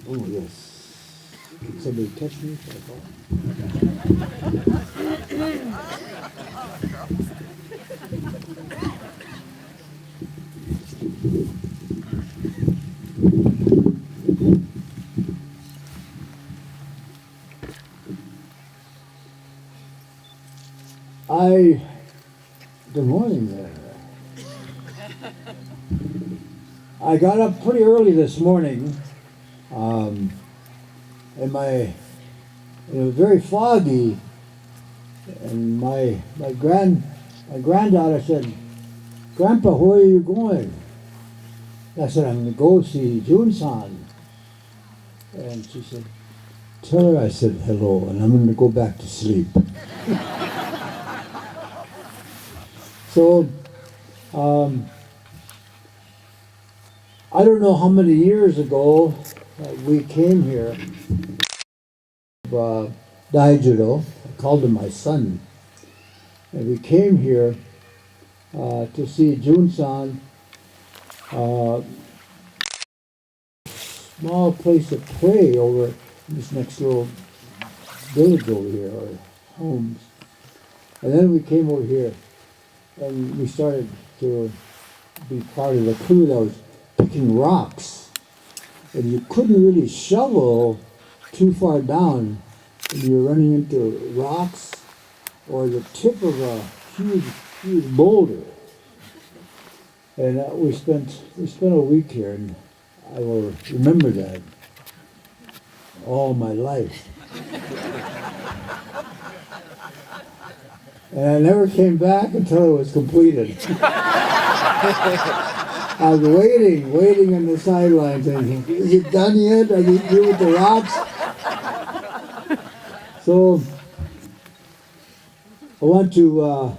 Oh, yes. Can somebody catch me if I fall? Good morning there. I got up pretty early this morning, and it was very foggy, and my granddaughter said, "Grandpa, where are you going?" I said, "I'm going to go see June-san." And she said, "Tell her I said hello, and I'm going to go back to sleep." So, I don't know how many years ago we came here. Daijudo, I called him my son, and we came here to see Jun-san, small place of play over in this next little village over here, or homes. And then we came over here, and we started to be part of the crew that was picking rocks. And you couldn't really shovel too far down, and you were running into rocks or the tip of a huge boulder. And we spent a week here, and I will remember that all my life. And I never came back until it was completed. I was waiting on the sidelines, thinking, "Is it done yet? Are they through with the rocks?" So I want to.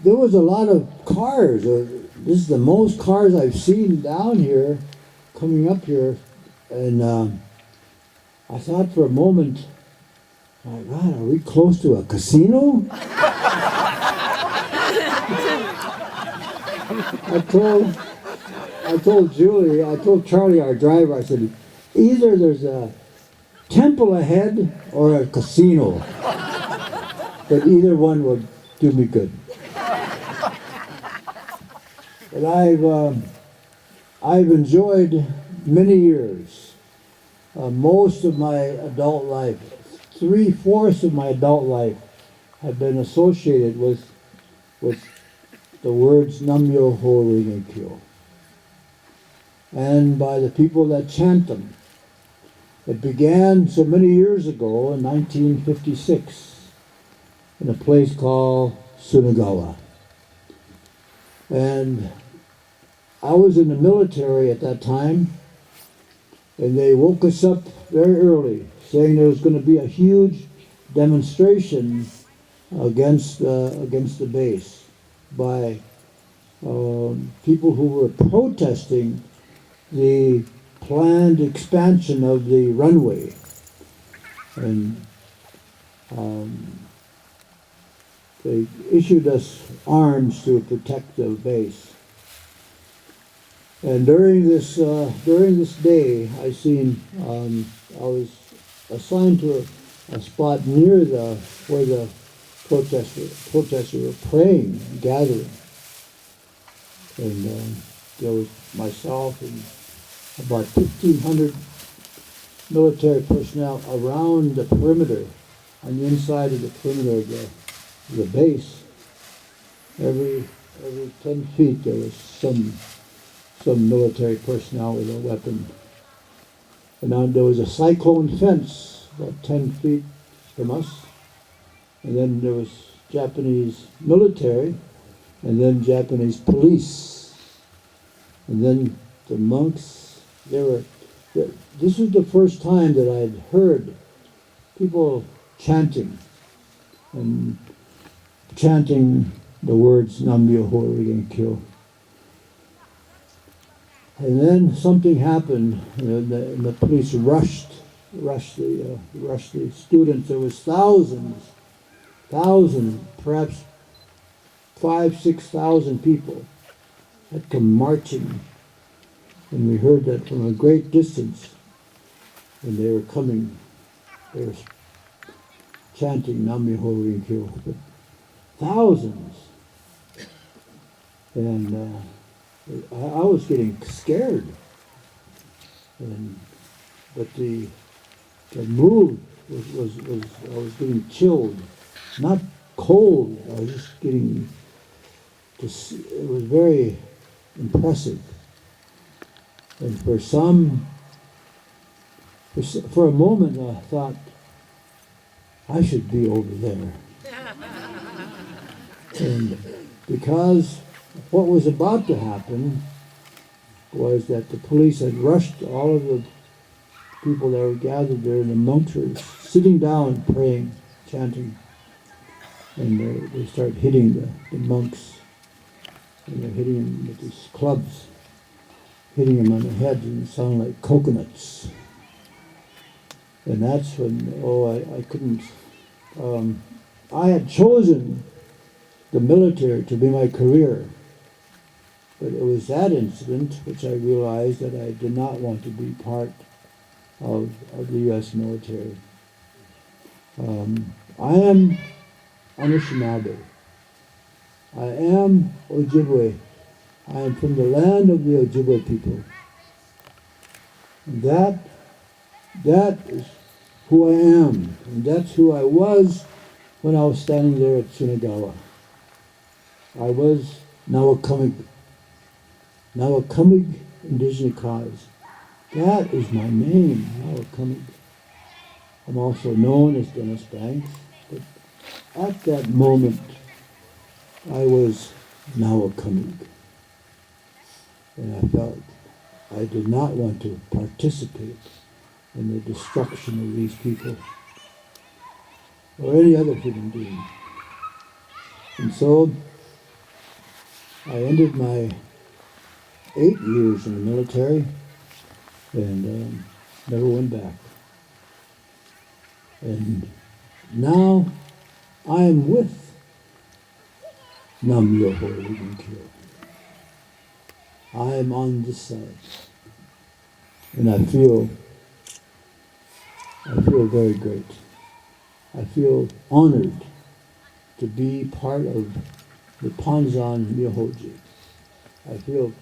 There was a lot of cars. This is the most cars I've seen down here, coming up here, and I thought for a moment, "My God, are we close to a casino?" I told Charlie, our driver, I said, "Either there's a temple ahead or a casino, but either one would do me good." But I've enjoyed many years, most of my adult life, 3/4 of my adult life have been associated with the words Nam-myoho Renge Kyo, and by the people that chant them. It began so many years ago in 1956 in a place called Sunagawa. And I was in the military at that time, and they woke us up very early, saying there was going to be a huge demonstration against the base by people who were protesting the planned expansion of the runway. And they issued us arms to protect the base. And during this day, I was assigned to a spot near where the protesters were praying, gathering, and there was myself and about 1,500 military personnel around the perimeter, on the inside of the perimeter of the base. Every 10 feet there was some military personnel with a weapon. And now there was a cyclone fence about 10 feet from us. And then there was Japanese military, and then Japanese police. And then the monks, this was the first time that I'd heard people chanting the words Nam-myoho Renge Kyo. And then something happened, and the police rushed the students. There was thousands, perhaps 5,000-6,000 people had come marching, and we heard that from a great distance. when they were coming, they were chanting Nam Myoho Renge Kyo, but thousands. And I was getting scared. But the mood was I was getting chilled, not cold. I was just getting. It was very impressive. And for a moment, I thought I should be over there. And because what was about to happen was that the police had rushed all of the people that were gathered there, and the monks were sitting down praying, chanting, and they started hitting the monks, and they're hitting them with these clubs, hitting them on the head, and it sounded like coconuts. And that's when, I couldn't, I had chosen the military to be my career, but it was that incident which I realized that I did not want to be part of the U.S. military. I am Anishinaabe. I am Ojibwe. I am from the land of the Ojibwe people. And that is who I am, and that's who I was when I was standing there at Sunagawa. I was Nawakamig indigenous cause. That is my name, Nawakamig. I'm also known as Dennis Banks, but at that moment, I was Nawakamig. And I felt I did not want to participate in the destruction of these people or any other human being. And so I ended my 8 years in the military and never went back. And now I am with Nam Myoho Renge Kyo. I am on this side. And I feel very great. I feel honored to be part of the Panzan Myohoji. I feel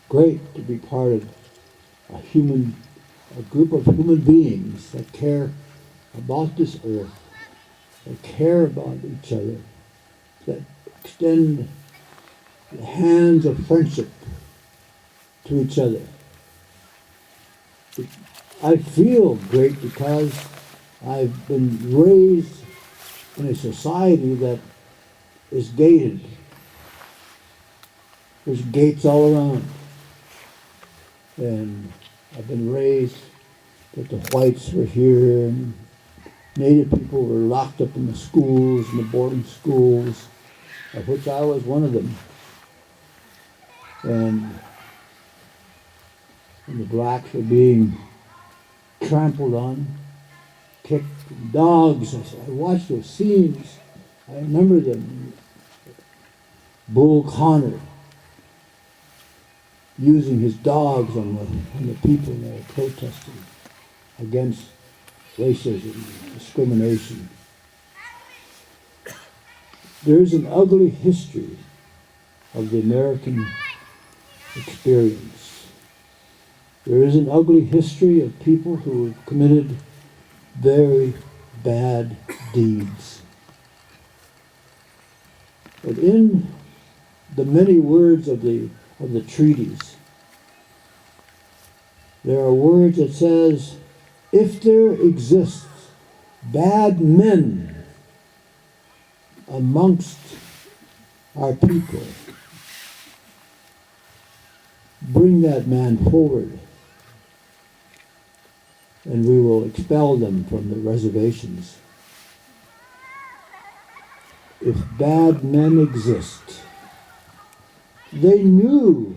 great to be part of a group of human beings that care about this earth, that care about each other, that extend the hands of friendship to each other. I feel great because I've been raised in a society that is gated. There's gates all around. And I've been raised that the whites were here and Native people were locked up in the schools, in the boarding schools, of which I was one of them. And the blacks were being trampled on, kicked, dogs. I watched those scenes. I remember them. Bull Connor using his dogs on the people that were protesting against racism, discrimination. There is an ugly history of the American experience. There is an ugly history of people who have committed very bad deeds. But in the many words of the treaties, there are words that says, if there exists bad men amongst our people, bring that man forward, and we will expel them from the reservations. If bad men exist, they knew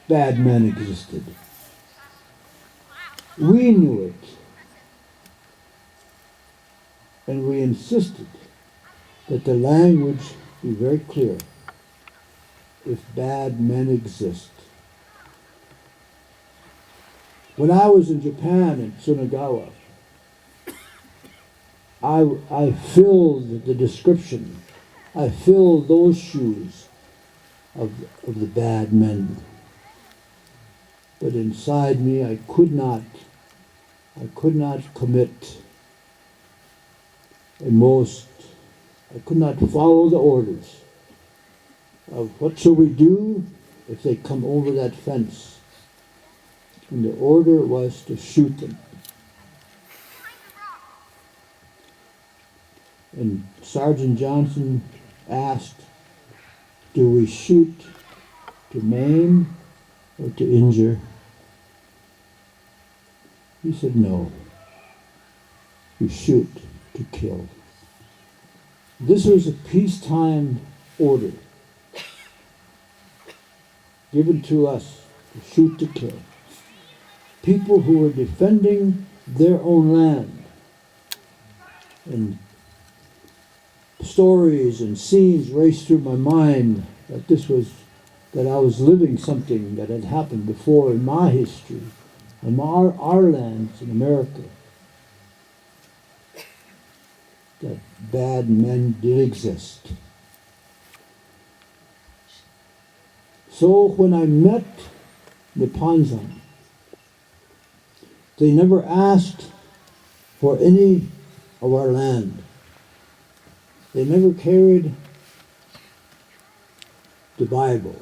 bad men existed. We knew it. And we insisted that the language be very clear. If bad men exist. When I was in Japan, in Tsunagawa, I filled the description. I filled those shoes of the bad men. But inside me, I could not commit I could not follow the orders of what shall we do if they come over that fence. And the order was to shoot them. And Sergeant Johnson asked, do we shoot to maim or to injure? He said, no. We shoot to kill. This was a peacetime order given to us to shoot to kill. People who were defending their own land. And stories and scenes raced through my mind that I was living something that had happened before in my history, in our lands in America. That bad men did exist. So when I met the Panzan, they never asked for any of our land. They never carried the Bible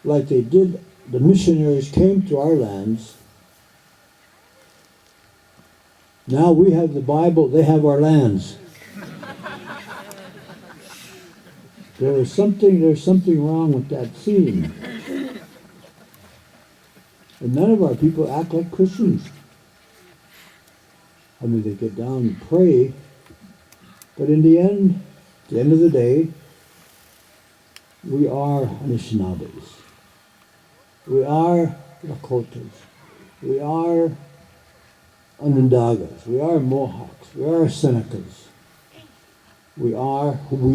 like they did. The missionaries came to our lands. Now we have the Bible, they have our lands. There's something wrong with that theme. And none of our people act like Christians. I mean, they get down and pray, but in the end, at the end of the day, we are Anishinaabes. We are Lakotas. We are Onondagas. We are Mohawks. We are Senecas. We are who we